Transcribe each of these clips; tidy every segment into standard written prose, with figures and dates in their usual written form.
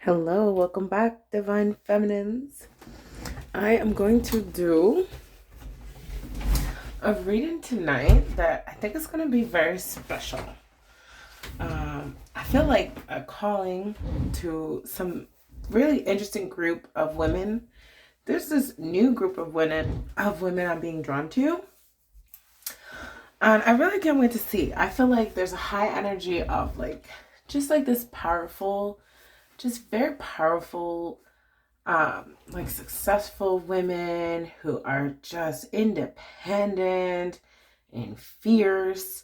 Hello, welcome back, Divine Feminines. I am going to do a reading tonight that I think is going to be very special. I feel like a calling to some really interesting group of women. There's this new group of women I'm being drawn to. And I really can't wait to see. I feel like there's a high energy of just like this powerful, just very powerful like successful women who are just independent and fierce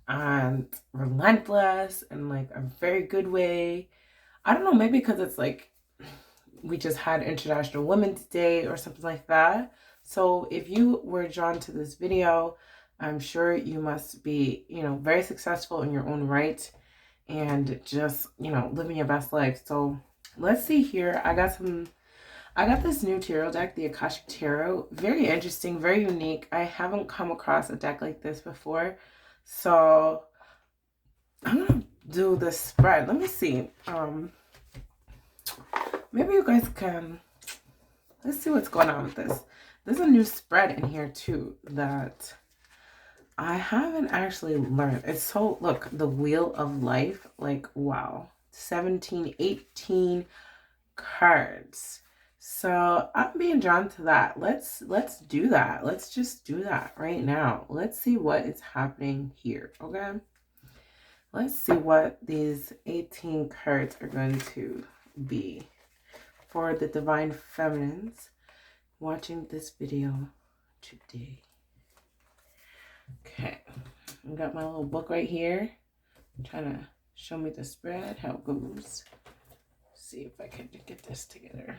and relentless in like a very good way. I don't know, maybe because it's like we just had International Women's Day or something like that. So if you were drawn to this video, I'm sure you must be, very successful in your own right and just, living your best life. So let's see here. I got this new tarot deck, the Akashic Tarot. Very interesting, very unique. I haven't come across a deck like this before. So I'm gonna do this spread. Let me see. Maybe you guys can, let's see what's going on with this. There's a new spread in here too that I haven't actually learned. It's so, look, the Wheel of Life, like, wow. 17, 18 cards. So I'm being drawn to that. Let's do that. Let's just do that right now. Let's see what is happening here, okay? Let's see what these 18 cards are going to be for the Divine Feminines watching this video today. Okay, I got my little book right here. I'm trying to show me the spread, how it goes. See if I can get this together.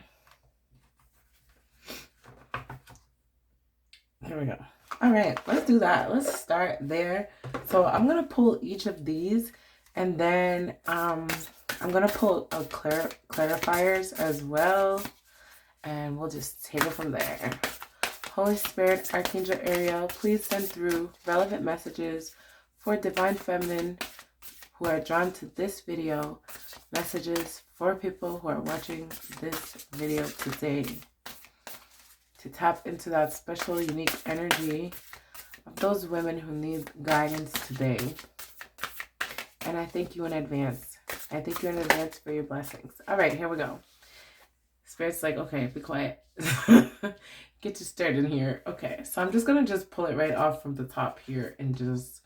Here we go. All right, let's do that. Let's start there. So I'm going to pull each of these, and then I'm going to pull a clarifiers as well, and we'll just take it from there. Holy Spirit, Archangel Uriel, please send through relevant messages for Divine Feminine who are drawn to this video, messages for people who are watching this video today, to tap into that special, unique energy of those women who need guidance today. And I thank you in advance. I thank you in advance for your blessings. All right, here we go. Spirit's like, okay, be quiet. Get you stirred in here. Okay, so I'm just going to just pull it right off from the top here and just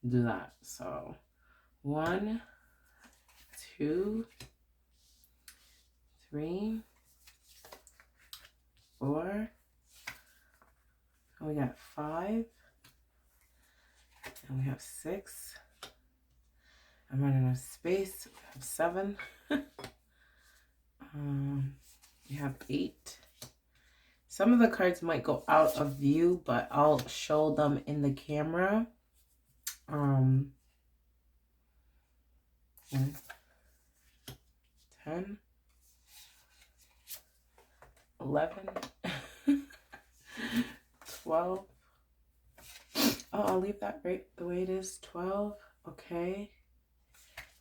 do that. So 1, 2, 3, 4. And we got 5. And we have 6. I'm running out of space. We have 7. We have 8. Some of the cards might go out of view, but I'll show them in the camera. 10, 11, 12. Oh, I'll leave that right the way it is. 12. Okay.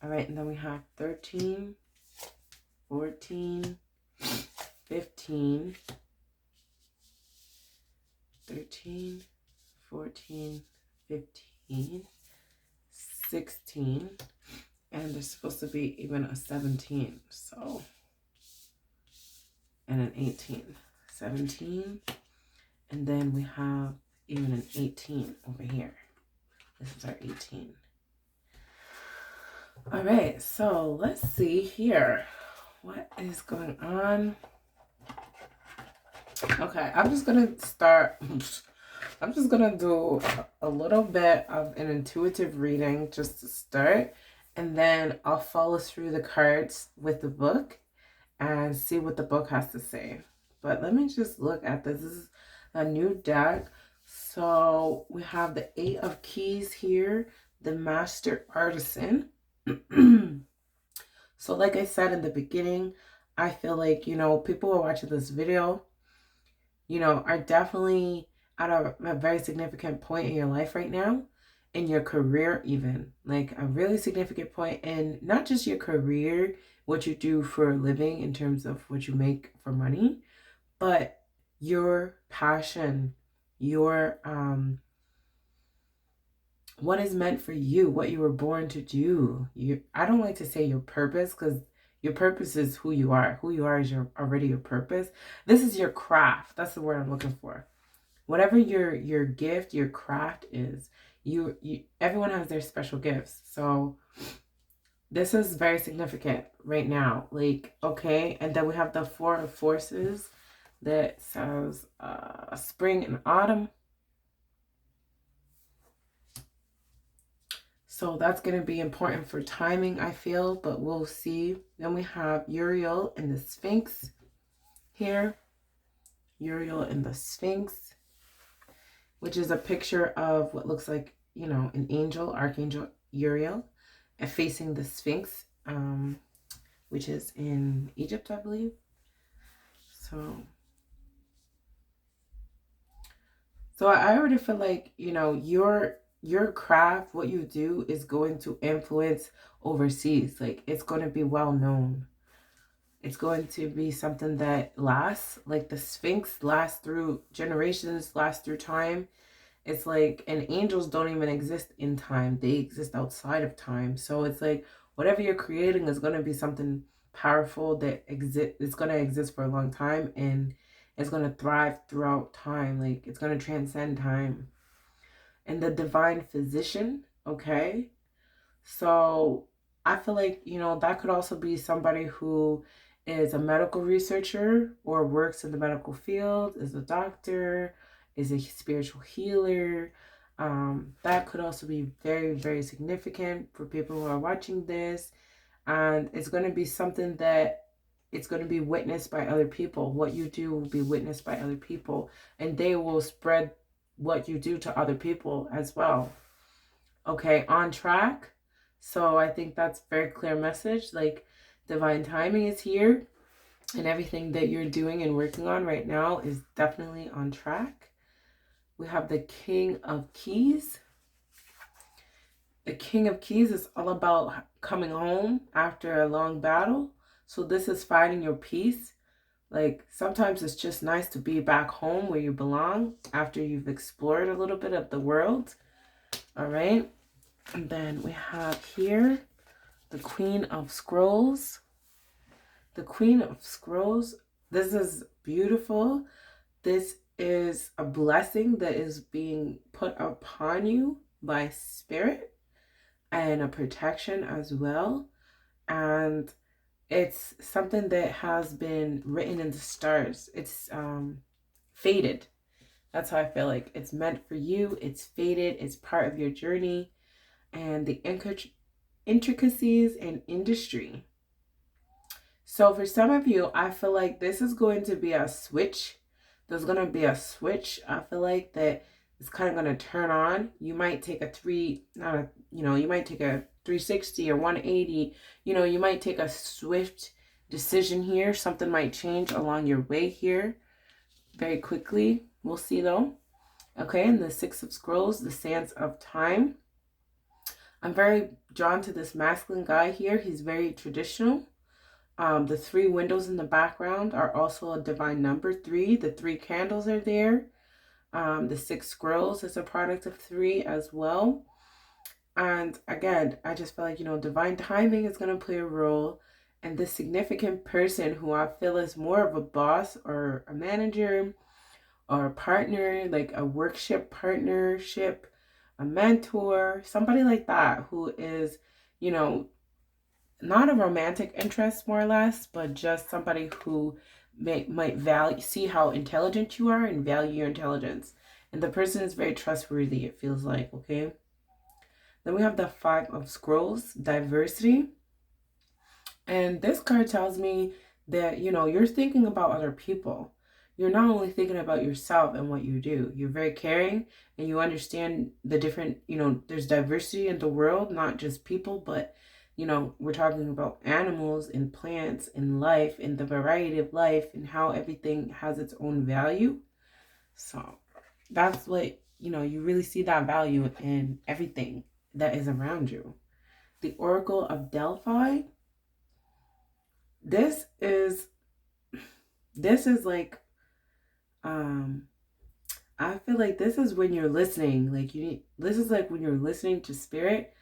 All right, and then we have 13, 14, 15, 13, 14, 15, 16, and there's supposed to be even a 17, so, and an 18, 17, and then we have even an 18 over here. This is our 18. All right, so let's see here. What is going on? Okay, I'm just going to start. I'm just going to do a little bit of an intuitive reading just to start. And then I'll follow through the cards with the book and see what the book has to say. But let me just look at this. This is a new deck. So we have the 8 of Keys here, the Master Artisan. So like I said in the beginning, I feel like, people who are watching this video, are definitely at a very significant point in your life right now, in your career even, like a really significant point in not just your career, what you do for a living in terms of what you make for money, but your passion, your what is meant for you, what you were born to do. I don't like to say your purpose, because your purpose is who you are. Who you are is already your purpose. This is your craft. That's the word I'm looking for. Whatever your gift, your craft is, you everyone has their special gifts. So this is very significant right now. Like, okay, and then we have the Four of Forces that says spring and autumn. So that's going to be important for timing, I feel, but we'll see. Then we have Uriel and the Sphinx here. Uriel and the Sphinx, which is a picture of what looks like, you know, an angel, Archangel Uriel, and facing the Sphinx, which is in Egypt, I believe. So I already feel like, you know, your craft, what you do, is going to influence overseas. Like, it's going to be well known. It's going to be something that lasts. Like the Sphinx lasts through generations, lasts through time. It's like, and angels don't even exist in time. They exist outside of time. So it's like, whatever you're creating is going to be something powerful that it's going to exist for a long time, and it's going to thrive throughout time. Like, it's going to transcend time. And the divine physician, okay? So I feel like, you know, that could also be somebody who is a medical researcher or works in the medical field, is a doctor, is a spiritual healer. That could also be very, very significant for people who are watching this. And it's going to be something that it's going to be witnessed by other people. What you do will be witnessed by other people, and they will spread what you do to other people as well. Okay, on track. So I think that's a very clear message. Like, divine timing is here, and everything that you're doing and working on right now is definitely on track. We have the King of Keys. The King of Keys is all about coming home after a long battle. So this is finding your peace. Like, sometimes it's just nice to be back home where you belong after you've explored a little bit of the world. All right. And then we have here the Queen of Scrolls. The Queen of Scrolls. This is beautiful. This is a blessing that is being put upon you by Spirit, and a protection as well. And it's something that has been written in the stars. It's fated. That's how I feel like. It's meant for you. It's fated. It's part of your journey. And the intricacies and industry. So for some of you, I feel like this is going to be a switch. There's going to be a switch. I feel like that it's kind of going to turn on. You might take you might take a 360 or 180. You know, you might take a swift decision here. Something might change along your way here very quickly. We'll see though. Okay, and the Six of Scrolls, the Sands of Time. I'm very drawn to this masculine guy here. He's very traditional. The 3 windows in the background are also a divine number, 3. The 3 candles are there. The 6 scrolls is a product of 3 as well. And again, I just feel like, you know, divine timing is going to play a role. And this significant person who I feel is more of a boss or a manager or a partner, like a partnership, a mentor, somebody like that who is, you know, not a romantic interest more or less, but just somebody who might see how intelligent you are and value your intelligence. And the person is very trustworthy, it feels like, okay? Then we have the 5 of Scrolls, diversity. And this card tells me that, you know, you're thinking about other people. You're not only thinking about yourself and what you do. You're very caring, and you understand the different, you know, there's diversity in the world, not just people, but, you know, we're talking about animals and plants and life and the variety of life and how everything has its own value. So that's what, you know, you really see that value in everything that is around you. The Oracle of Delphi. this is like, I feel like this is when you're listening. Like this is like when you're listening to spirit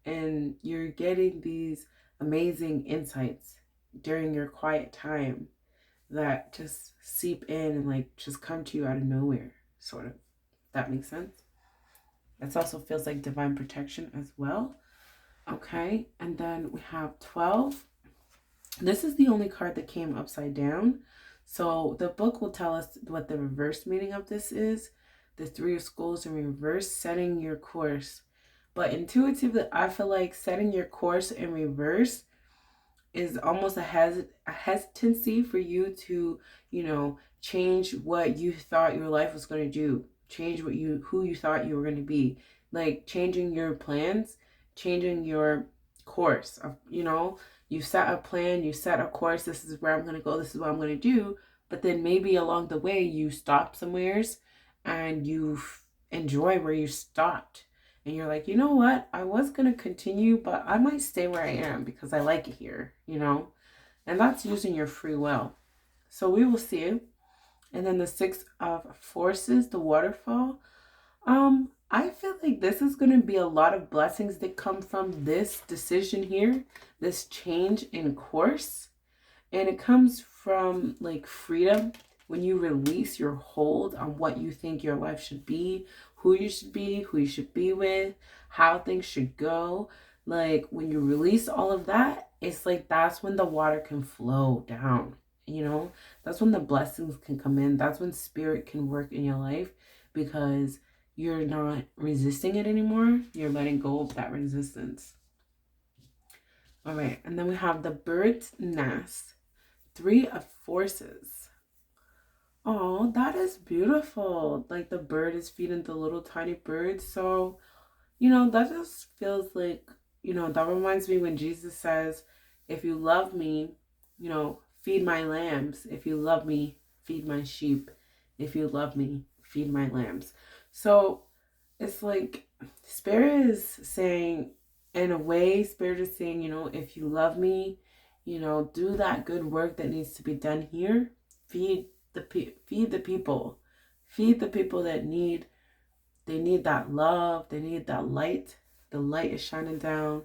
and you're getting these amazing insights during your quiet time that just seep in and like just come to you out of nowhere, sort of. That makes sense. It also feels like divine protection as well. Okay, and then we have 12. This is the only card that came upside down. So the book will tell us what the reverse meaning of this is. The Three of Skulls in reverse, setting your course. But intuitively, I feel like setting your course in reverse is almost a hesitancy for you to, change what you thought your life was going to do. Change who you thought you were going to be. Like changing your plans, changing your course. You set a plan, you set a course. This is where I'm going to go. This is what I'm going to do. But then maybe along the way you stop somewheres and you enjoy where you stopped. And you're like, you know what? I was going to continue, but I might stay where I am because I like it here, And that's using your free will. So we will see. And then the Six of Forces, the waterfall. I feel like this is going to be a lot of blessings that come from this decision here, this change in course. And it comes from like freedom when you release your hold on what you think your life should be, who you should be with, how things should go. Like when you release all of that, it's like that's when the water can flow down. That's when the blessings can come in. That's when spirit can work in your life because you're not resisting it anymore. You're letting go of that resistance. All right. And then we have the bird's nest, Three of Forces. Oh, that is beautiful. Like the bird is feeding the little tiny bird. So, that just feels like, that reminds me when Jesus says, if you love me, feed my lambs. If you love me, feed my sheep. If you love me, feed my lambs. So it's like Spirit is saying, in a way, Spirit is saying, if you love me, do that good work that needs to be done here. Feed the people. Feed the people that need that love. They need that light. The light is shining down.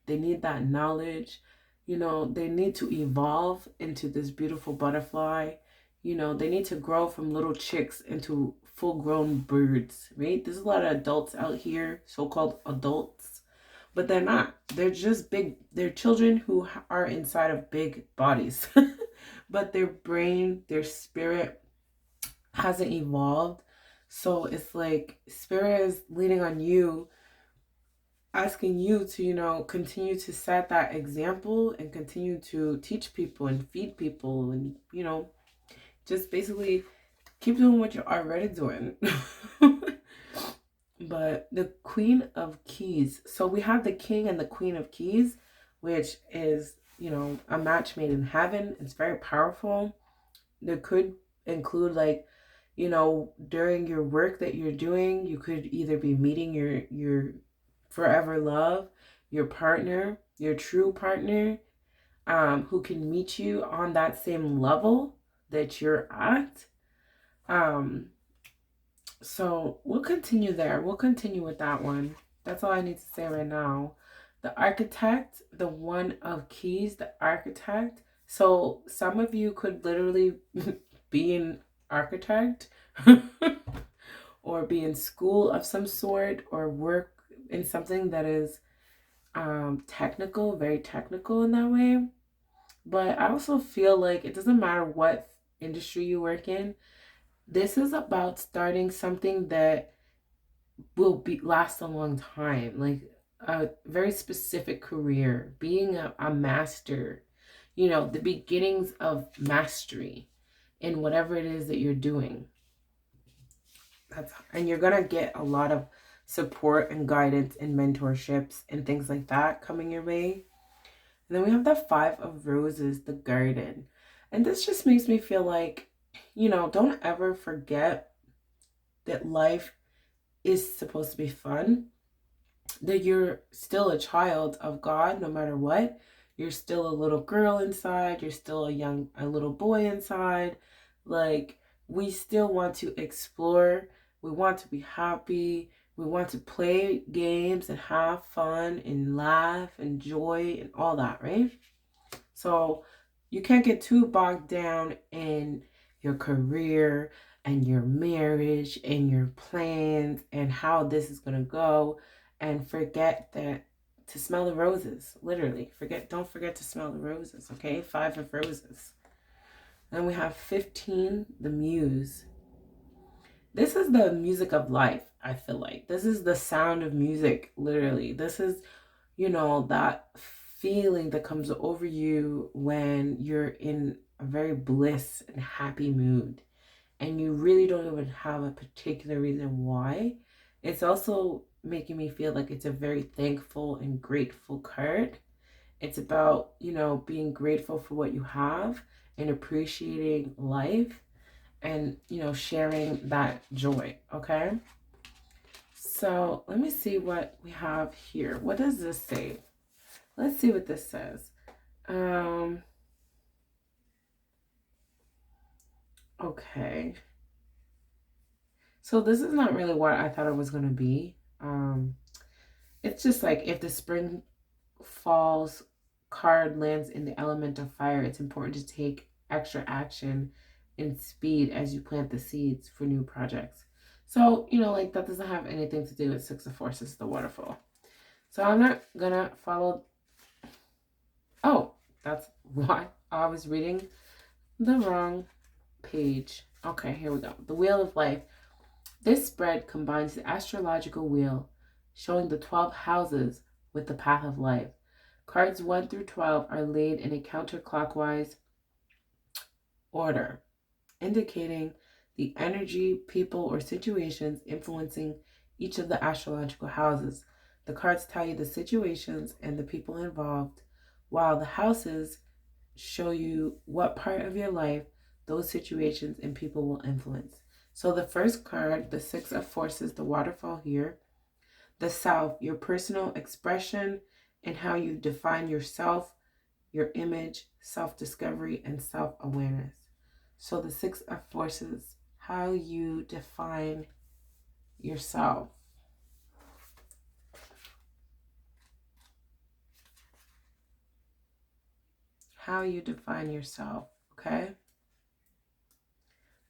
They need that knowledge. They need to evolve into this beautiful butterfly. They need to grow from little chicks into full-grown birds, right? There's a lot of adults out here, so-called adults, but they're not. They're just big. They're children who are inside of big bodies, but their brain, their spirit hasn't evolved. So it's like Spirit is leaning on you, asking you to, continue to set that example and continue to teach people and feed people and, just basically keep doing what you're already doing. But the Queen of Keys. So we have the King and the Queen of Keys, which is, a match made in heaven. It's very powerful. There could include like, during your work that you're doing, you could either be meeting your forever love, your partner, your true partner, who can meet you on that same level that you're at. So we'll continue there. We'll continue with that one. That's all I need to say right now. The Architect, the One of Keys, the Architect. So some of you could literally be an architect or be in school of some sort or work in something that is technical, very technical in that way. But I also feel like it doesn't matter what industry you work in. This is about starting something that will last a long time, like a very specific career, being a master, the beginnings of mastery in whatever it is that you're doing. And you're going to get a lot of support and guidance and mentorships and things like that coming your way. And then we have the Five of Roses, the Garden. And this just makes me feel like, don't ever forget that life is supposed to be fun, that you're still a child of God no matter what. You're still a little girl inside. You're still a little boy inside. Like, we still want to explore. We want to be happy. We want to play games and have fun and laugh and joy and all that, right? So you can't get too bogged down in your career and your marriage and your plans and how this is going to go, and forget that to smell the roses. Literally, don't forget to smell the roses, okay? 5 of roses. Then we have 15, the muse. This is the music of life, I feel like. This is the sound of music, literally. This is, that feeling that comes over you when you're in a very bliss and happy mood, and you really don't even have a particular reason why. It's also making me feel like it's a very thankful and grateful card. It's about, being grateful for what you have and appreciating life and, sharing that joy, okay? So let me see what we have here. What does this say? Let's see what this says. Okay. So this is not really what I thought it was going to be. It's just like, if the spring falls card lands in the element of fire, it's important to take extra action and speed as you plant the seeds for new projects. So, like, that doesn't have anything to do with 6 of Forces, the waterfall. So I'm not gonna follow. Oh, that's why I was reading the wrong page. Okay, here we go. The Wheel of Life. This spread combines the astrological wheel, showing the 12 houses, with the path of life. Cards 1 through 12 are laid in a counterclockwise order, indicating the energy, people, or situations influencing each of the astrological houses. The cards tell you the situations and the people involved, while the houses show you what part of your life those situations and people will influence. So the first card, the 6 of Forces, the waterfall here. The South, your personal expression and how you define yourself, your image, self-discovery, and self-awareness. So the 6 of Forces, how you define yourself. How you define yourself, okay?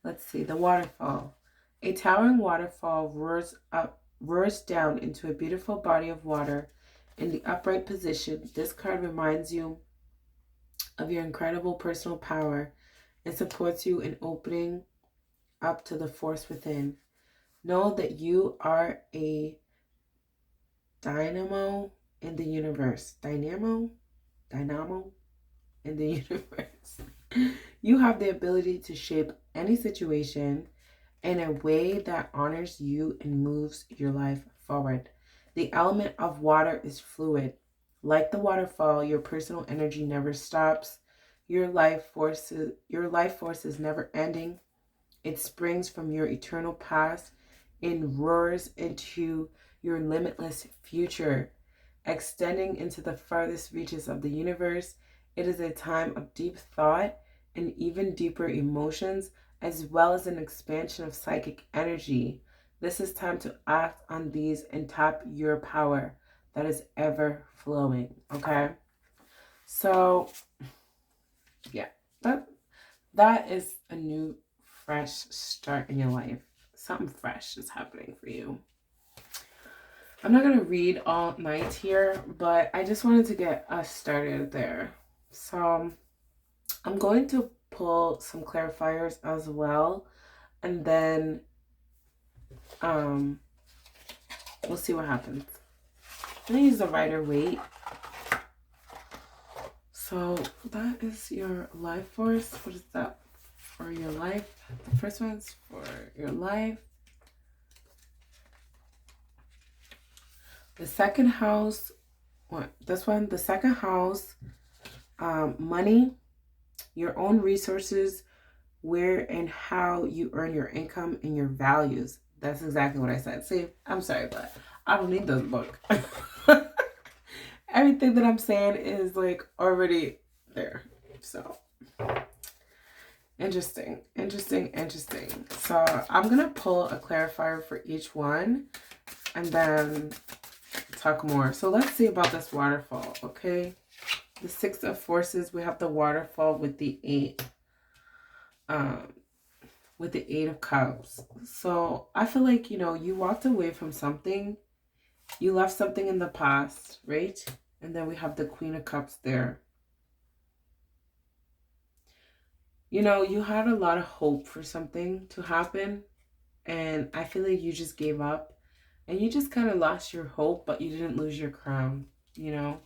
Let's see, the waterfall. A towering waterfall roars down into a beautiful body of water in the upright position. This card reminds you of your incredible personal power and supports you in opening up to the force within. Know that you are a dynamo in the universe. Dynamo in the universe. You have the ability to shape any situation in a way that honors you and moves your life forward. The element of water is fluid. Like the waterfall, your personal energy never stops. Your life force is never ending. It springs from your eternal past and roars into your limitless future, extending into the farthest reaches of the universe. It is a time of deep thought and even deeper emotions, as well as an expansion of psychic energy. This is time to act on these and tap your power that is ever flowing, okay? So, yeah, that is a new, fresh start in your life. Something fresh is happening for you. I'm not going to read all night here, but I just wanted to get us started there. So I'm going to pull some clarifiers as well, and then we'll see what happens. I'm going to use the Rider-Waite. So that is your life force. What is that for your life? The first one's for your life. The second house, the second house, money, your own resources, where and how you earn your income, and your values. That's exactly what I said. See, I'm sorry, but I don't need this book. everything that I'm saying is like already there. So interesting. So I'm gonna pull a clarifier for each one and then talk more. So let's see about this waterfall, okay? The Six of Forces, we have the waterfall with the eight of Cups. So I feel like, you know, you walked away from something. You left something in the past, right? And then we have the Queen of Cups there. You know, you had a lot of hope for something to happen. And I feel like you just gave up. And you just kind of lost your hope, but you didn't lose your crown, you know?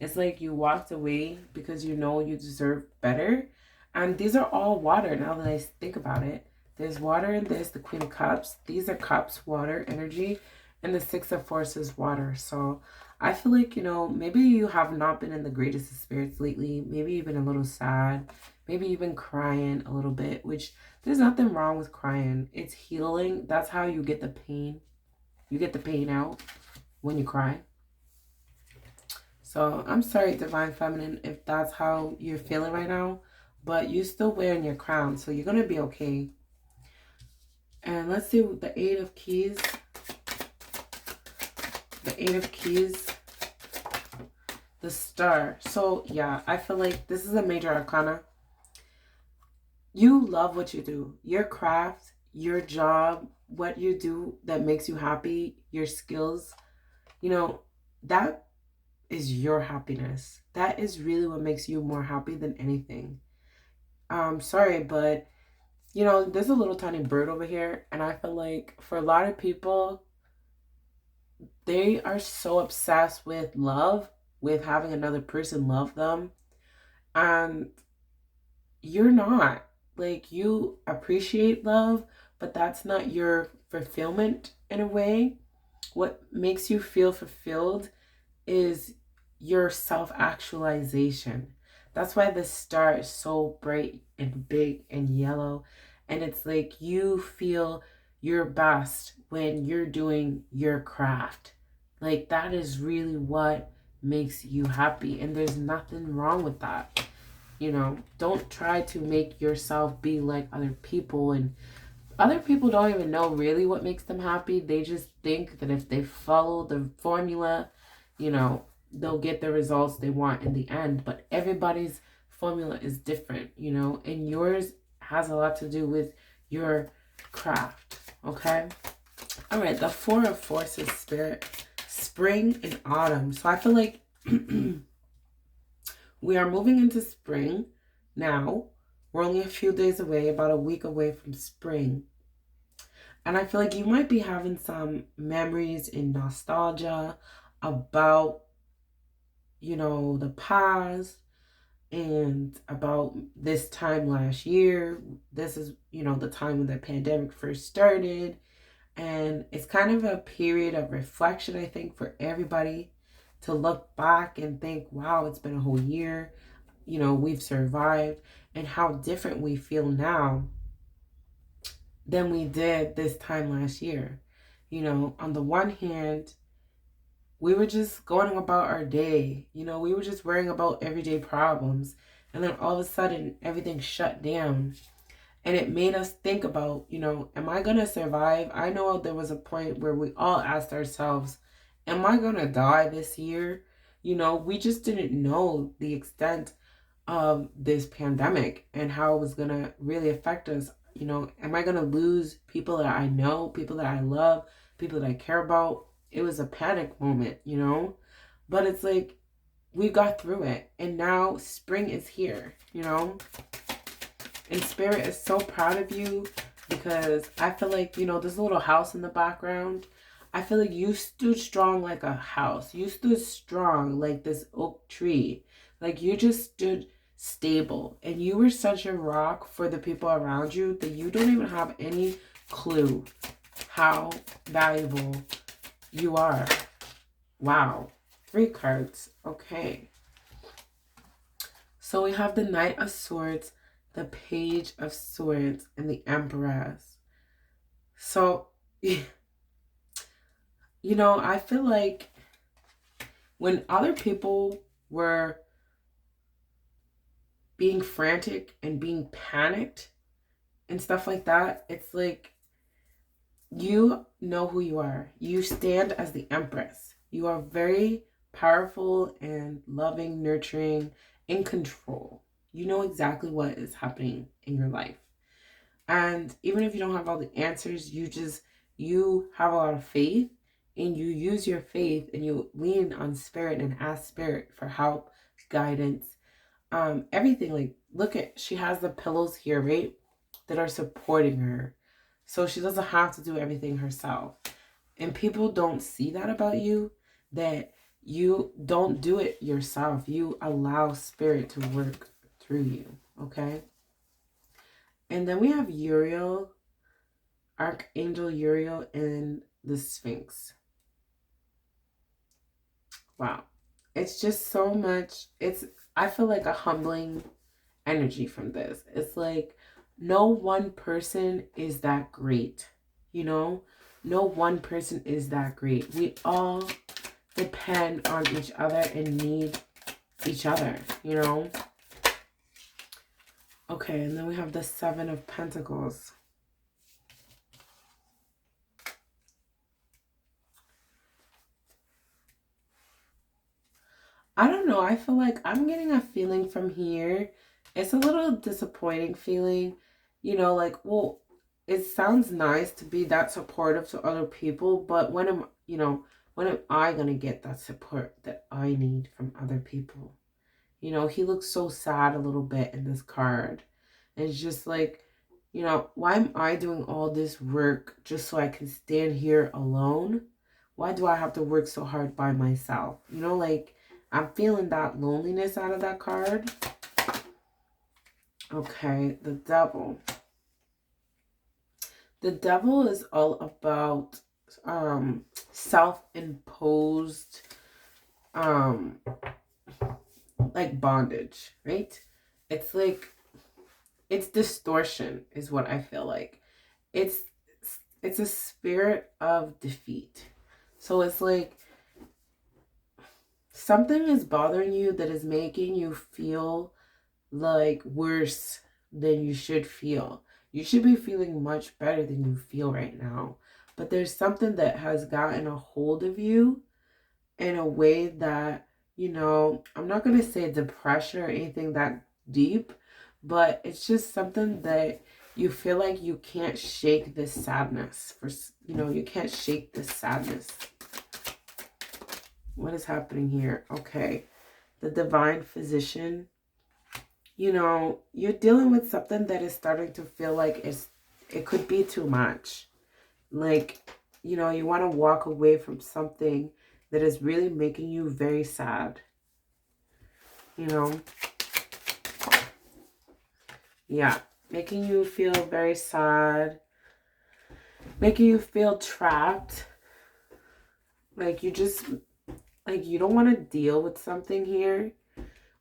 It's like you walked away because you know you deserve better. And these are all water now that I think about it. There's water and there's the Queen of Cups. These are cups, water, energy. And the Six of Forces, water. So I feel like, you know, maybe you have not been in the greatest of spirits lately. Maybe you've been a little sad. Maybe you've been crying a little bit, which there's nothing wrong with crying. It's healing. That's how you get the pain. You get the pain out when you cry. So I'm sorry, Divine Feminine, if that's how you're feeling right now, but you're still wearing your crown, so you're going to be okay. And let's see the Eight of Keys. The Eight of Keys. The Star. So yeah, I feel like this is a major arcana. You love what you do. Your craft, your job, what you do that makes you happy, your skills, you know, that is your happiness. That is really what makes you more happy than anything. Sorry, but you know, there's a little tiny bird over here, and I feel like for a lot of people, they are so obsessed with love, with having another person love them, and you're not. Like, you appreciate love, but that's not your fulfillment in a way. What makes you feel fulfilled is your self-actualization. That's why the star is so bright and big and yellow. And it's like you feel your best when you're doing your craft. Like, that is really what makes you happy. And there's nothing wrong with that. You know, don't try to make yourself be like other people. And other people don't even know really what makes them happy. They just think that if they follow the formula, you know, they'll get the results they want in the end. But everybody's formula is different, you know, and yours has a lot to do with your craft, okay? All right, the Four of Forces, Spirit, spring and autumn. So I feel like we are moving into spring now. We're only a few days away, about a week away from spring. And I feel like you might be having some memories and nostalgia about, you know, the past and about this time last year. This is, you know, the time when the pandemic first started. And it's kind of a period of reflection, I think, for everybody to look back and think, wow, it's been a whole year. You know, we've survived, and how different we feel now than we did this time last year. You know, on the one hand, we were just going about our day. You know, we were just worrying about everyday problems. And then all of a sudden, everything shut down. And it made us think about, you know, am I going to survive? I know there was a point where we all asked ourselves, am I going to die this year? You know, we just didn't know the extent of this pandemic and how it was going to really affect us. You know, am I going to lose people that I know, people that I love, people that I care about? It was a panic moment, you know, but it's like we got through it, and now spring is here, you know. And Spirit is so proud of you, because I feel like, you know, this little house in the background, I feel like you stood strong like a house. You stood strong like this oak tree. Like, you just stood stable. And you were such a rock for the people around you that you don't even have any clue how valuable you are. Wow. 3 cards. Okay. So we have the Knight of Swords, the Page of Swords, and the Empress. So, you know, I feel like when other people were being frantic and being panicked and stuff like that, it's like, you know who you are. You stand as the Empress. You are very powerful and loving, nurturing, in control. You know exactly what is happening in your life. And even if you don't have all the answers, you have a lot of faith, and you use your faith and you lean on spirit and ask spirit for help, guidance, everything. Like, look at, she has the pillows here, right, that are supporting her, so she doesn't have to do everything herself. And people don't see that about you, that you don't do it yourself. You allow spirit to work through you. Okay. And then we have Uriel, Archangel Uriel, and the Sphinx. Wow. It's just so much. I feel like a humbling energy from this. It's like, no one person is that great. You know, no one person is that great. We all depend on each other and need each other, you know. Okay, and then we have the Seven of Pentacles. I don't know. I feel like I'm getting a feeling from here. It's a little disappointing feeling. You know, like, well, it sounds nice to be that supportive to other people, but when am I going to get that support that I need from other people? You know, he looks so sad a little bit in this card. And it's just like, you know, why am I doing all this work just so I can stand here alone? Why do I have to work so hard by myself? You know, like, I'm feeling that loneliness out of that card. Okay, the Devil. The Devil is all about self-imposed like bondage, right? It's like, it's distortion is what I feel like. It's a spirit of defeat. So it's like, something is bothering you that is making you feel like worse than you should feel. You should be feeling much better than you feel right now. But there's something that has gotten a hold of you in a way that, you know, I'm not going to say depression or anything that deep, but it's just something that you feel like you can't shake this sadness. You can't shake this sadness. What is happening here? Okay. The Divine Physician. You know, you're dealing with something that is starting to feel like it could be too much. Like, you know, you want to walk away from something that is really making you very sad. You know? Yeah. Making you feel very sad. Making you feel trapped. Like, you don't want to deal with something here.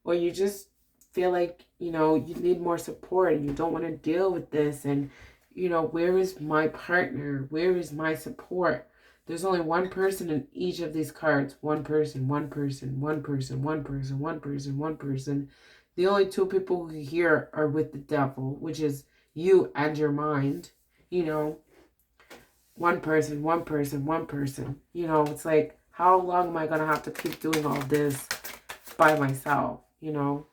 Or you just feel like, you know, you need more support and you don't want to deal with this. And, you know, where is my partner? Where is my support? There's only one person in each of these cards. One person, one person, one person, one person, one person, one person. The only two people here are with the Devil, which is you and your mind. You know, one person, one person, one person. You know, it's like, how long am I going to have to keep doing all this by myself? You know?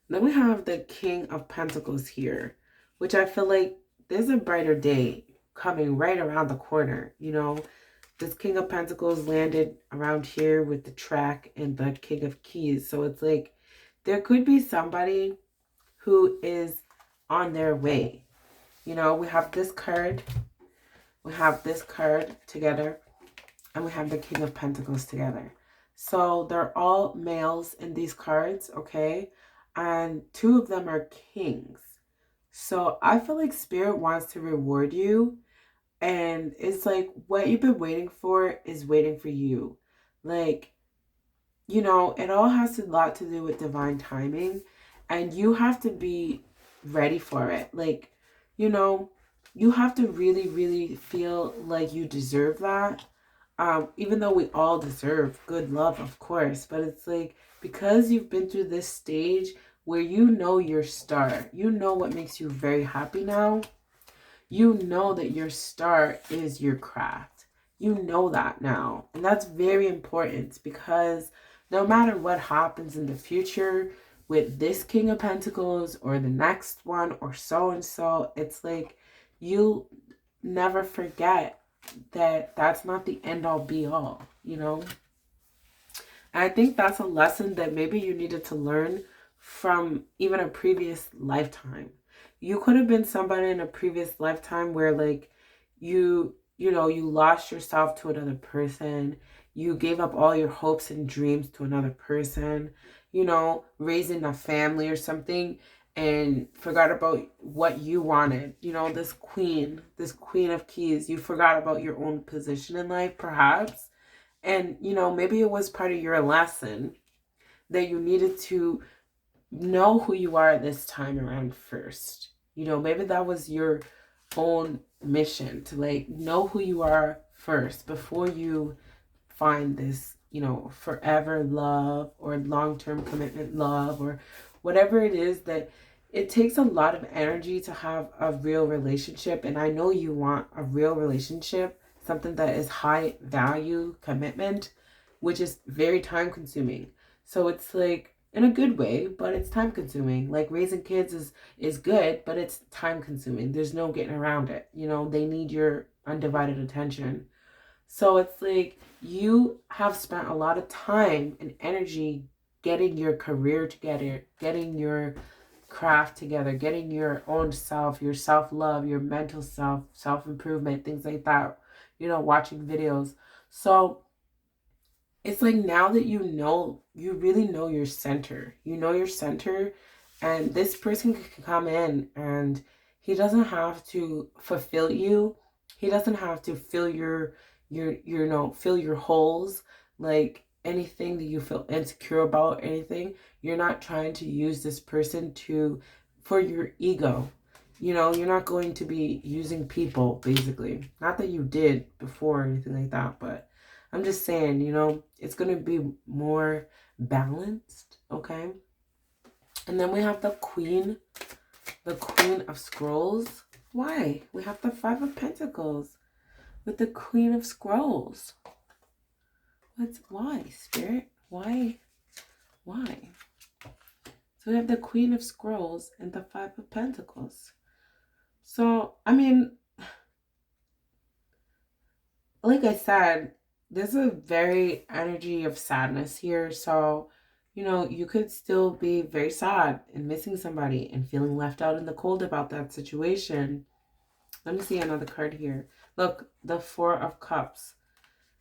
Then we have the King of Pentacles here, which I feel like there's a brighter day coming right around the corner. You know, this King of Pentacles landed around here with the track and the King of Keys. So it's like, there could be somebody who is on their way. You know, we have this card. We have this card together. And we have the King of Pentacles together. So they're all males in these cards, okay? And two of them are kings. So I feel like Spirit wants to reward you. And it's like, what you've been waiting for is waiting for you. Like, you know, it all has a lot to do with divine timing. And you have to be ready for it. Like, you know, you have to really, really feel like you deserve that. Even though we all deserve good love, of course, but it's like, because you've been through this stage where you know your star, you know what makes you very happy now. You know that your star is your craft. You know that now. And that's very important, because no matter what happens in the future with this King of Pentacles or the next one or so and so, it's like, you never forget that that's not the end all be all, you know? And I think that's a lesson that maybe you needed to learn from even a previous lifetime. You could have been somebody in a previous lifetime where, like, you lost yourself to another person. You gave up all your hopes and dreams to another person, raising a family or something, and forgot about what you wanted. This queen of keys, you forgot about your own position in life, perhaps. And, maybe it was part of your lesson that you needed to know who you are this time around first. Maybe that was your own mission, to, like, know who you are first before you find this, forever love or long-term commitment love or whatever it is. That it takes a lot of energy to have a real relationship. And I know you want a real relationship, something that is high value commitment, which is very time consuming. So it's like, in a good way, but it's time consuming. Like, raising kids is good, but it's time consuming. There's no getting around it. They need your undivided attention. So it's like, you have spent a lot of time and energy getting your career together, getting your craft together, getting your own self, your self-love, your mental self-improvement, things like that, watching videos. So it's like, now that you really know your center, and this person can come in and he doesn't have to fulfill you. He doesn't have to fill fill your holes, like anything that you feel insecure about, anything. You're not trying to use this person for your ego. You're not going to be using people, basically. Not that you did before or anything like that, but I'm just saying, it's going to be more balanced, okay? And then we have the Queen of Scrolls. Why? We have the Five of Pentacles with the Queen of Scrolls. Why, Spirit? Why? So we have the Queen of Scrolls and the Five of Pentacles. So, I mean, like I said, there's a very energy of sadness here. So, you could still be very sad and missing somebody and feeling left out in the cold about that situation. Let me see another card here. Look, the Four of Cups.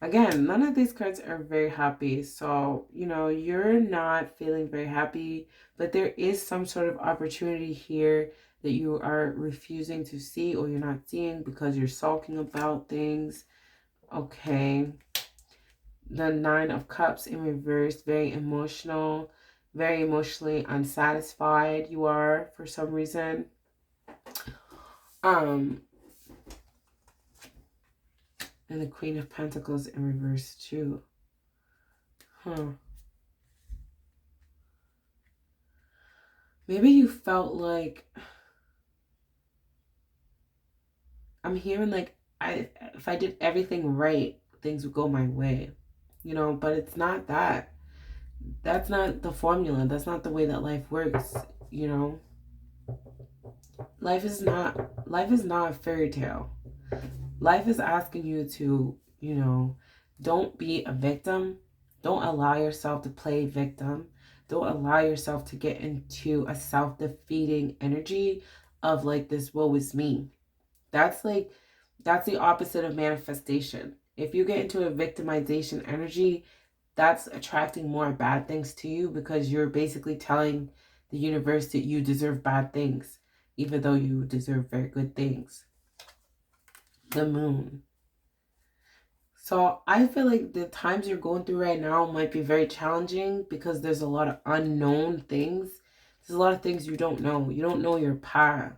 Again, none of these cards are very happy. So, you're not feeling very happy, but there is some sort of opportunity here that you are refusing to see, or you're not seeing because you're sulking about things. Okay. The Nine of Cups in reverse, very emotional, very emotionally unsatisfied you are for some reason. And the Queen of Pentacles in reverse too. Maybe you felt like, I'm hearing like, if I did everything right, things would go my way. But it's not that. That's not the formula. That's not the way that life works, Life is not a fairy tale. Life is asking you to, don't be a victim. Don't allow yourself to play victim. Don't allow yourself to get into a self-defeating energy of like, this woe is me. That's the opposite of manifestation. If you get into a victimization energy, that's attracting more bad things to you, because you're basically telling the universe that you deserve bad things, even though you deserve very good things. The Moon. So I feel like the times you're going through right now might be very challenging, because there's a lot of unknown things. There's a lot of things you don't know. You don't know your path.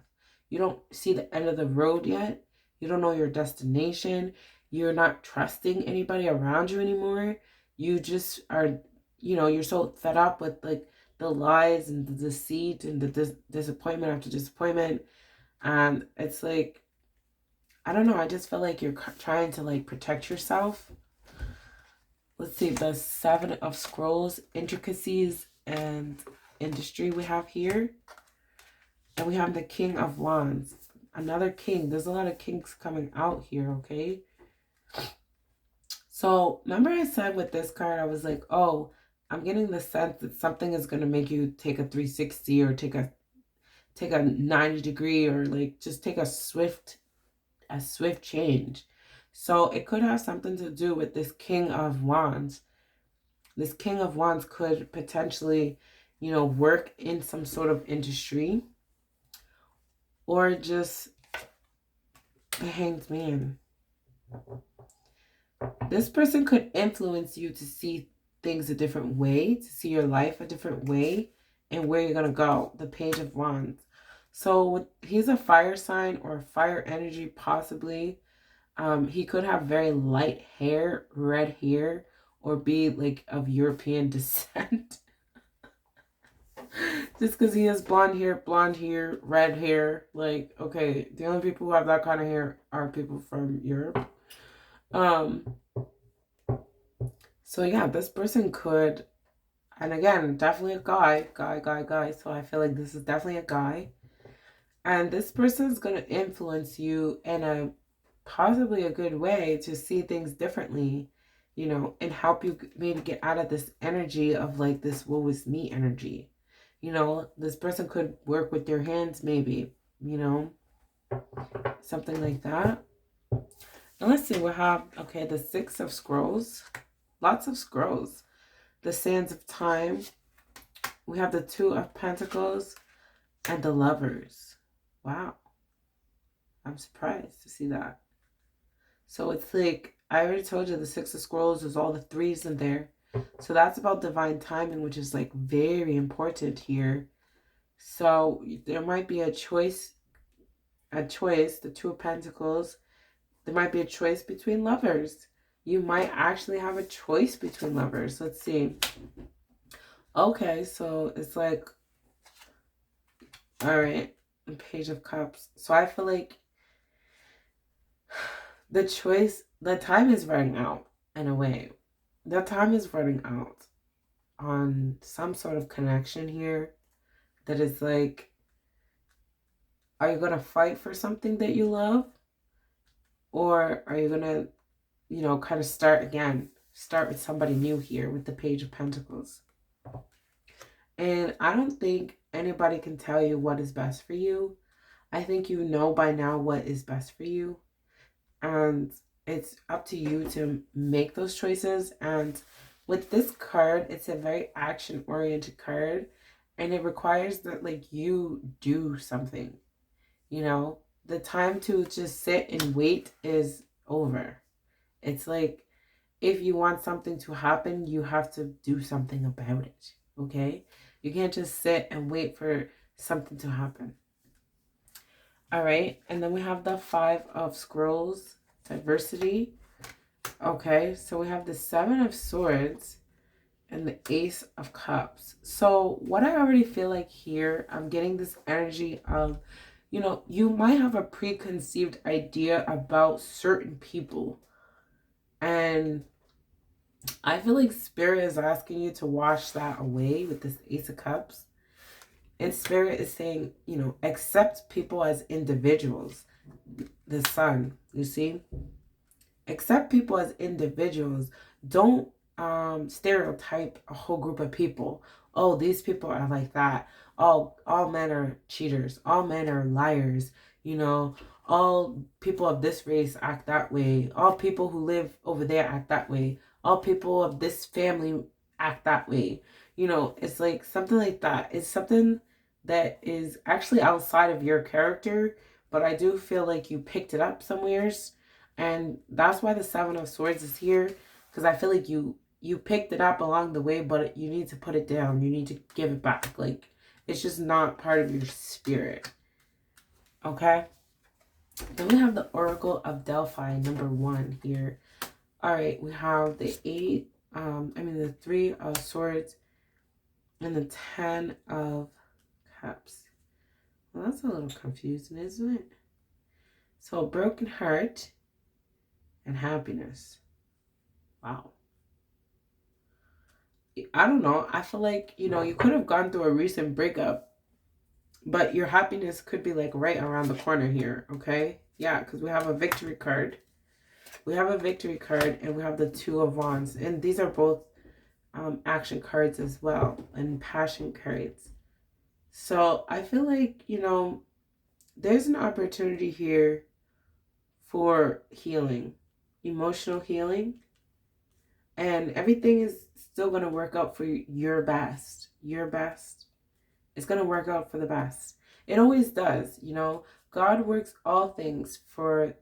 You don't see the end of the road yet. You don't know your destination. You're not trusting anybody around you anymore. You just are, you're so fed up with like the lies and the deceit and the disappointment after disappointment. And it's like, I don't know, I just feel like you're trying to like protect yourself. Let's see, the Seven of Scrolls, intricacies and industry we have here. And we have the King of Wands. Another king. There's a lot of kings coming out here, okay? So, remember I said with this card, I was like, oh, I'm getting the sense that something is going to make you take a 360 or take a 90 degree or like just take a swift change. So, it could have something to do with this King of Wands. This King of Wands could potentially, work in some sort of industry, or just the Hanged Man. This person could influence you to see things a different way, to see your life a different way, and where you're going to go. The Page of Wands. So he's a fire sign or fire energy, possibly. He could have very light hair, red hair, or be like of European descent. Just because he has blonde hair, red hair. Like, okay, the only people who have that kind of hair are people from Europe. So yeah, this person could, and again, definitely a guy. So I feel like this is definitely a guy. And this person is going to influence you in a possibly a good way to see things differently, and help you maybe get out of this energy of like this woe is me energy. This person could work with their hands maybe, something like that. And let's see, we have, okay, the Six of Scrolls. Lots of scrolls. The Sands of Time. We have the Two of Pentacles and the Lovers. Wow. I'm surprised to see that. So it's like, I already told you the Six of Scrolls, there's all the threes in there. So that's about divine timing, which is like very important here. So there might be a choice, the Two of Pentacles. There might be a choice between lovers. You might actually have a choice between lovers. Let's see. Okay, so it's like, all right, Page of Cups. So I feel like the time is running out in a way. The time is running out on some sort of connection here that is like, are you going to fight for something that you love? Or are you going to, kind of start again? Start with somebody new here with the Page of Pentacles. And I don't think anybody can tell you what is best for you. I think you know by now what is best for you. And it's up to you to make those choices. And with this card, it's a very action-oriented card. And it requires that, like, you do something. The time to just sit and wait is over. It's like, if you want something to happen, you have to do something about it. Okay? You can't just sit and wait for something to happen. All right. And then we have the Five of Scrolls, diversity. Okay. So we have the Seven of Swords and the Ace of Cups. So what I already feel like here, I'm getting this energy of, you might have a preconceived idea about certain people. And I feel like Spirit is asking you to wash that away with this Ace of Cups. And Spirit is saying, accept people as individuals. The Sun, you see? Accept people as individuals. Don't stereotype a whole group of people. Oh, these people are like that. Oh, all men are cheaters. All men are liars. All people of this race act that way. All people who live over there act that way. All people of this family act that way. It's like something like that. It's something that is actually outside of your character, but I do feel like you picked it up somewheres. And that's why the Seven of Swords is here, because I feel like you picked it up along the way, but you need to put it down. You need to give it back. Like, it's just not part of your spirit. Okay? Then we have the Oracle of Delphi, number 1 here. All right, we have the the 3 of Swords and the 10 of Cups. Well, that's a little confusing, isn't it? So, broken heart and happiness. Wow. I don't know. I feel like, you could have gone through a recent breakup, but your happiness could be like right around the corner here, okay? Yeah, because we have a victory card. We have a victory card and we have the 2 of Wands. And these are both action cards as well, and passion cards. So I feel like, there's an opportunity here for healing, emotional healing, and everything is still going to work out for your best. Your best. It's going to work out for the best. It always does, God works all things for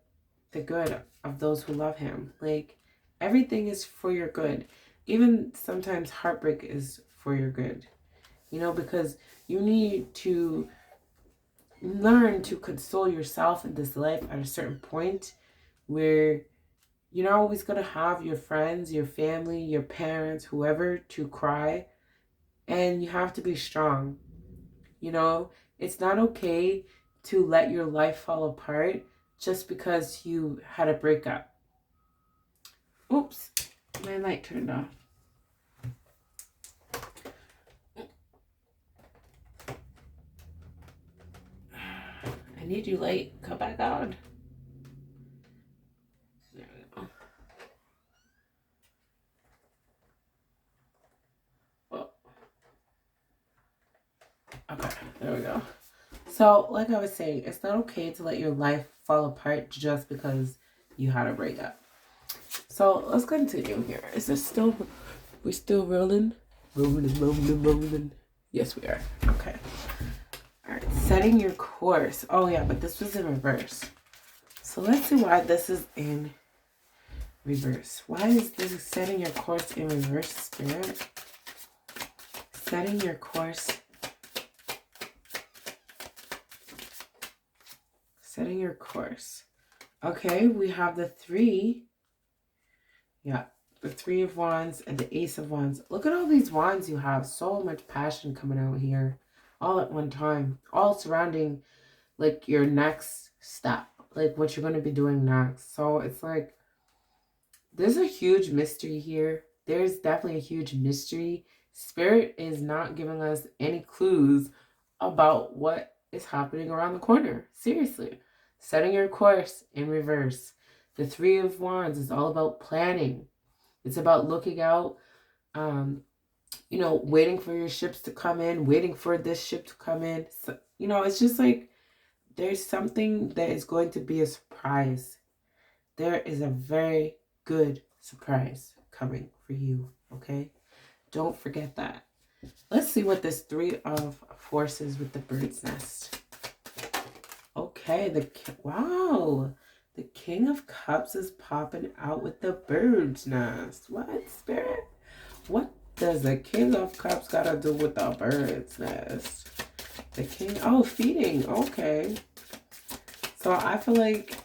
the good of those who love him. Like, everything is for your good. Even sometimes heartbreak is for your good. Because you need to learn to console yourself in this life at a certain point where you're not always going to have your friends, your family, your parents, whoever to cry. And you have to be strong. It's not okay to let your life fall apart just because you had a breakup. Oops, my light turned off. I need you, light. Come back on. There we go. Oh. Okay, there we go. So, like I was saying, it's not okay to let your life fall apart just because you had a breakup. So, let's continue here. Is this still... We're still rolling? Rolling. Yes, we are. Okay. Alright, setting your course. Oh, yeah, but this was in reverse. So, let's see why this is in reverse. Why is this setting your course in reverse, Spirit? Setting your course. Setting your course. Okay, we have the 3. Yeah, the 3 of Wands and the Ace of Wands. Look at all these wands you have. So much passion coming out here. All at one time. All surrounding, like, your next step. Like, what you're going to be doing next. So, it's like, there's a huge mystery here. There's definitely a huge mystery. Spirit is not giving us any clues about what is happening around the corner. Seriously. Setting your course in reverse. The 3 of Wands is all about planning. It's about looking out, waiting for your ships to come in, waiting for this ship to come in. So, it's just like there's something that is going to be a surprise. There is a very good surprise coming for you, okay? Don't forget that. Let's see what this 3 of Forces with the bird's nest. Okay, wow. The King of Cups is popping out with the bird's nest. What, Spirit? What does the King of Cups got to do with the bird's nest? The King... Oh, feeding. Okay. So I feel like,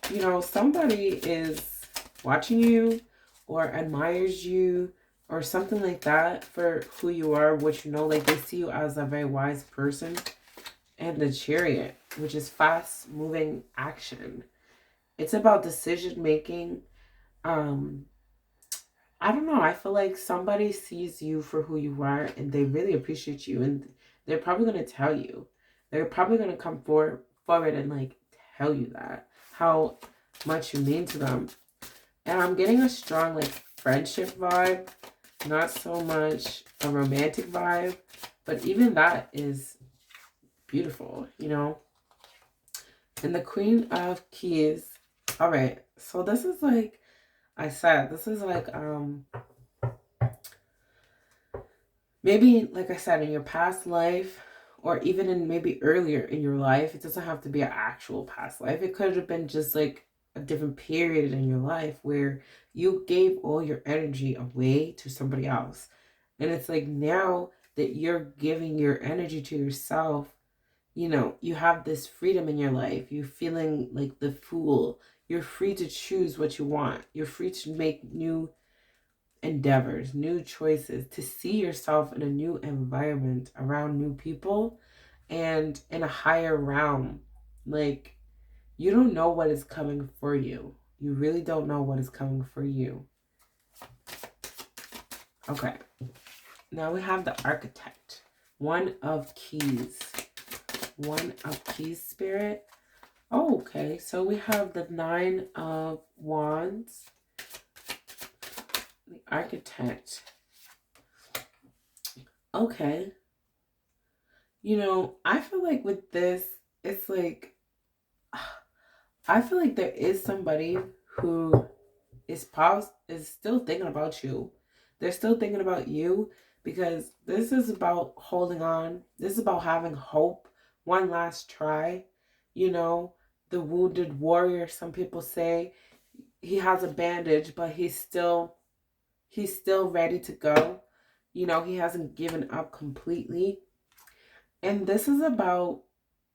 somebody is watching you or admires you or something like that for who you are, what you know. Like, they see you as a very wise person. And the Chariot, which is fast-moving action. It's about decision making. I don't know. I feel like somebody sees you for who you are and they really appreciate you. And they're probably going to tell you. They're probably going to come forward and like tell you that. How much you mean to them. And I'm getting a strong like friendship vibe. Not so much a romantic vibe. But even that is beautiful, And the Queen of Keys. All right. So this is like I said, this is like maybe, like I said, in your past life or even in maybe earlier in your life. It doesn't have to be an actual past life. It could have been just like a different period in your life where you gave all your energy away to somebody else. And it's like now that you're giving your energy to yourself, you know, you have this freedom in your life. You're feeling like the fool. You're free to choose what you want. You're free to make new endeavors, new choices, to see yourself in a new environment around new people and in a higher realm. Like, you don't know what is coming for you. You really don't know what is coming for you. Okay. Now we have the Architect. One of Keys. One of Keys, Spirit. Oh, okay. So we have the Nine of Wands. The Architect. Okay. You know, I feel like with this, it's like, I feel like there is somebody who is still thinking about you. They're still thinking about you because this is about holding on. This is about having hope. One last try. You know, the wounded warrior, some people say. He has a bandage, but he's still ready to go. You know, he hasn't given up completely. And this is about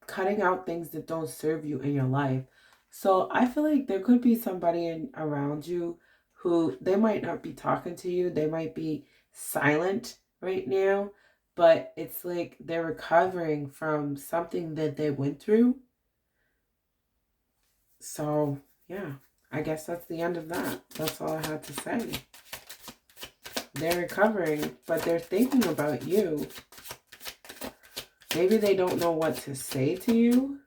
cutting out things that don't serve you in your life. So I feel like there could be somebody around you who they might not be talking to you. They might be silent right now, but it's like they're recovering from something that they went through. So yeah, I guess that's the end of that. That's all I had to say. They're recovering, but they're thinking about you. Maybe they don't know what to say to you.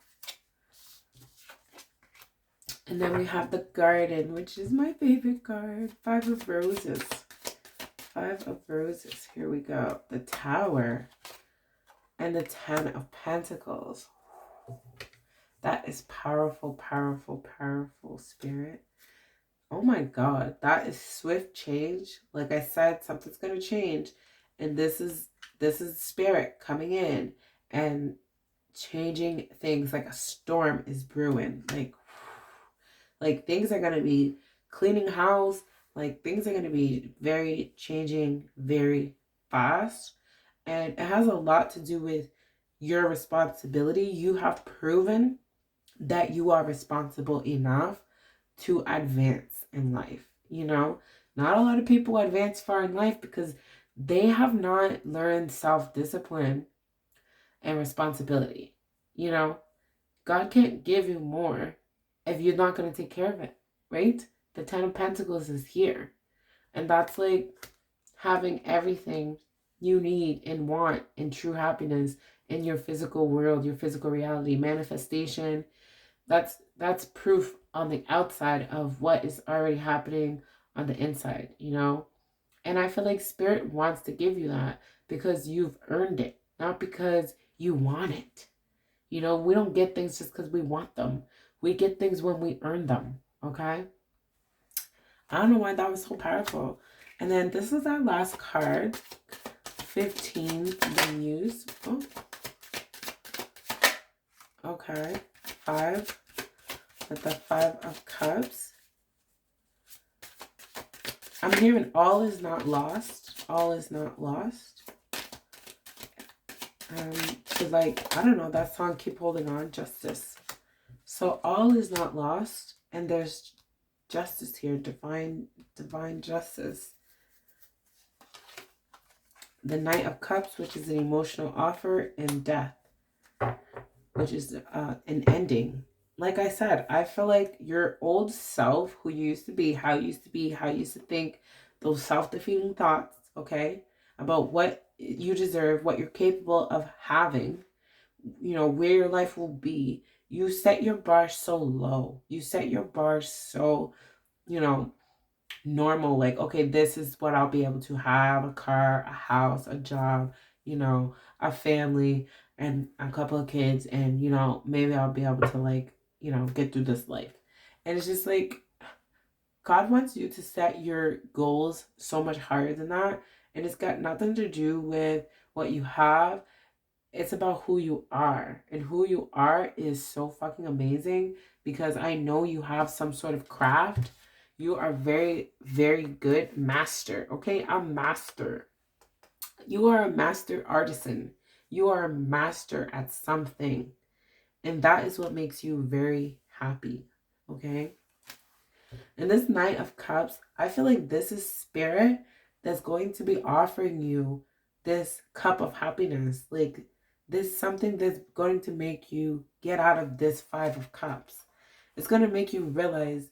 And then we have the Garden, which is my favorite card. Five of Roses. Five of Roses. Here we go. The Tower. And the Ten of Pentacles. That is powerful, powerful, powerful, Spirit. Oh my God. That is swift change. Like I said, something's going to change. And this is Spirit coming in and changing things. Like a storm is brewing. Like things are going to be cleaning house. Like things are going to be very changing very fast. And it has a lot to do with your responsibility. You have proven that you are responsible enough to advance in life. You know, not a lot of people advance far in life because they have not learned self-discipline and responsibility. You know, God can't give you more if you're not going to take care of it, right? The Ten of Pentacles is here. And that's like having everything you need and want and true happiness in your physical world, your physical reality, manifestation. That's proof on the outside of what is already happening on the inside, you know? And I feel like Spirit wants to give you that because you've earned it, not because you want it. You know, we don't get things just because we want them. We get things when we earn them, okay? I don't know why that was so powerful. And then this is our last card. 15, the Muse. Oh. Okay. 5. With the 5 of Cups. I'm hearing all is not lost. All is not lost. So like, I don't know, that song, Keep Holding On, Justice. So all is not lost. And there's justice here, divine justice. The Knight of Cups, which is an emotional offer, and Death, which is an ending. Like I said, I feel like your old self, who you used to be, how you used to be, how you used to think, those self-defeating thoughts, okay, about what you deserve, what you're capable of having, you know, where your life will be. You set your bar so low. You set your bar so, you know, normal. Like, okay, this is what I'll be able to have: a car, a house, a job, you know, a family, and a couple of kids. And, you know, maybe I'll be able to, like, you know, get through this life. And it's just like, God wants you to set your goals so much higher than that. And it's got nothing to do with what you have. It's about who you are. And who you are is so fucking amazing because I know you have some sort of craft. You are very, very good master. Okay? A master. You are a master artisan. You are a master at something. And that is what makes you very happy. Okay? And this Knight of Cups, I feel like this is spirit that's going to be offering you this cup of happiness. Like, this something that's going to make you get out of this Five of Cups. It's going to make you realize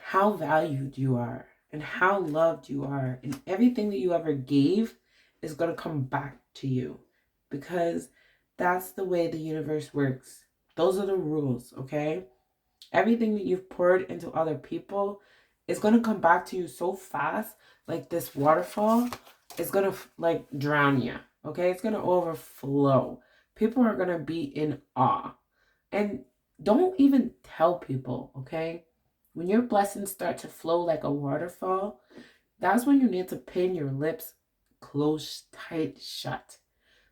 how valued you are and how loved you are. And everything that you ever gave is going to come back to you. Because that's the way the universe works. Those are the rules, okay? Everything that you've poured into other people is going to come back to you so fast, like this waterfall is going to like drown you, okay? It's going to overflow. People are going to be in awe. And don't even tell people, okay? When your blessings start to flow like a waterfall, that's when you need to pin your lips close tight shut.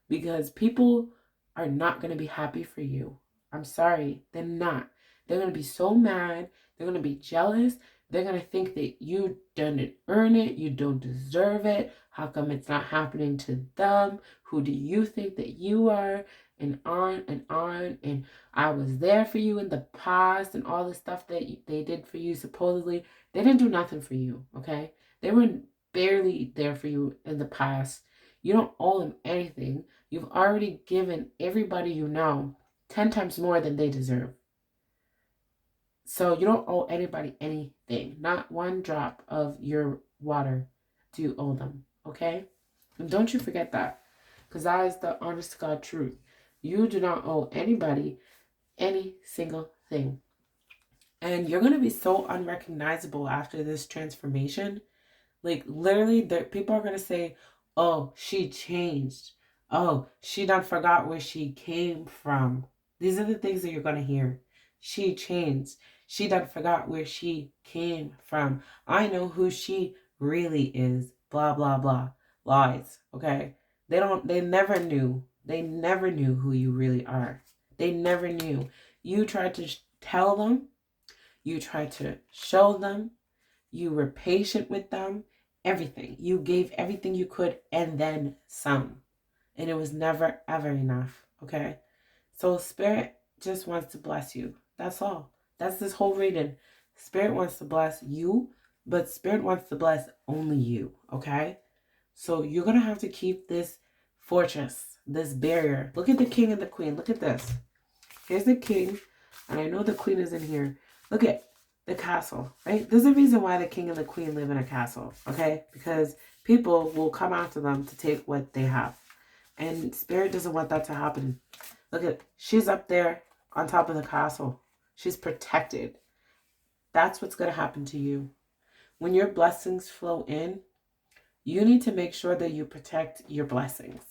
Because people are not going to be happy for you. I'm sorry, they're not. They're going to be so mad. They're going to be jealous. They're going to think that you didn't earn it. You don't deserve it. How come it's not happening to them? Who do you think that you are? And on and on. And I was there for you in the past and all the stuff that they did for you supposedly. They didn't do nothing for you, okay? They were barely there for you in the past. You don't owe them anything. You've already given everybody you know 10 times more than they deserve. So you don't owe anybody anything. Not one drop of your water do you owe them. Okay? And don't you forget that. Because that is the honest to God truth. You do not owe anybody any single thing. And you're going to be so unrecognizable after this transformation. Like, literally, people are going to say, oh, she changed. Oh, she done forgot where she came from. These are the things that you're going to hear. She changed. She done forgot where she came from. I know who she really is. Blah, blah, blah. Lies, okay? They never knew. They never knew who you really are. They never knew. You tried to tell them. You tried to show them. You were patient with them. Everything. You gave everything you could and then some. And it was never, ever enough. Okay? So Spirit just wants to bless you. That's all. That's this whole reading. Spirit wants to bless you, but Spirit wants to bless only you. Okay? So you're going to have to keep this fortress, this barrier. Look at the king and the queen. Look at this. Here's the king. And I know the queen is in here. Look at the castle, right? There's a reason why the king and the queen live in a castle, okay? Because people will come after them to take what they have. And Spirit doesn't want that to happen. Look at, she's up there on top of the castle. She's protected. That's what's going to happen to you. When your blessings flow in, you need to make sure that you protect your blessings.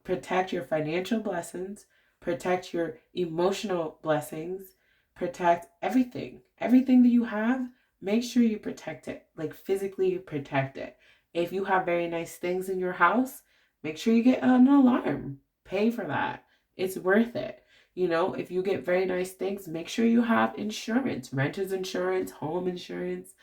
Protect your financial blessings. Protect your emotional blessings. Protect everything. Everything that you have, make sure you protect it. Like, physically protect it. If you have very nice things in your house, make sure you get an alarm. Pay for that. It's worth it. You know, if you get very nice things, make sure you have insurance. Renter's insurance, home insurance.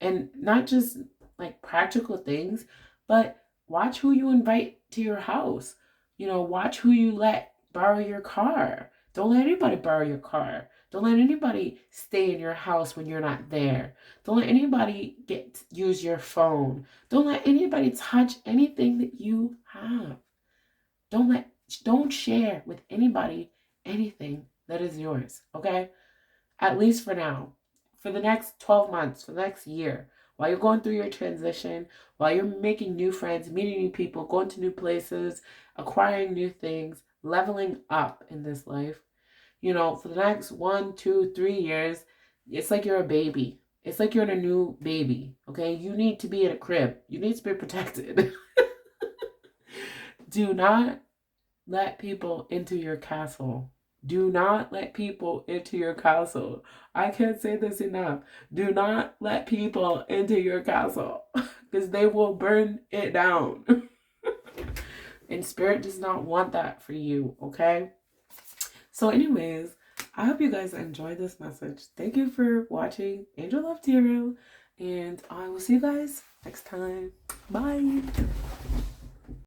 And not just like practical things, but watch who you invite to your house. You know, watch who you let borrow your car. Don't let anybody borrow your car. Don't let anybody stay in your house when you're not there. Don't let anybody use your phone. Don't let anybody touch anything that you have. Don't share with anybody anything that is yours, okay? At least for now. For the next 12 months, for the next year, while you're going through your transition, while you're making new friends, meeting new people, going to new places, acquiring new things, leveling up in this life, you know, for the next 1, 2, 3 years, it's like you're a baby. It's like you're in a new baby, okay? You need to be in a crib. You need to be protected. Do not let people into your castle. Do not let people into your castle. I can't say this enough. Do not let people into your castle because they will burn it down. And Spirit does not want that for you, okay? So anyways, I hope you guys enjoyed this message. Thank you for watching Angel Love Tarot, and I will see you guys next time. Bye.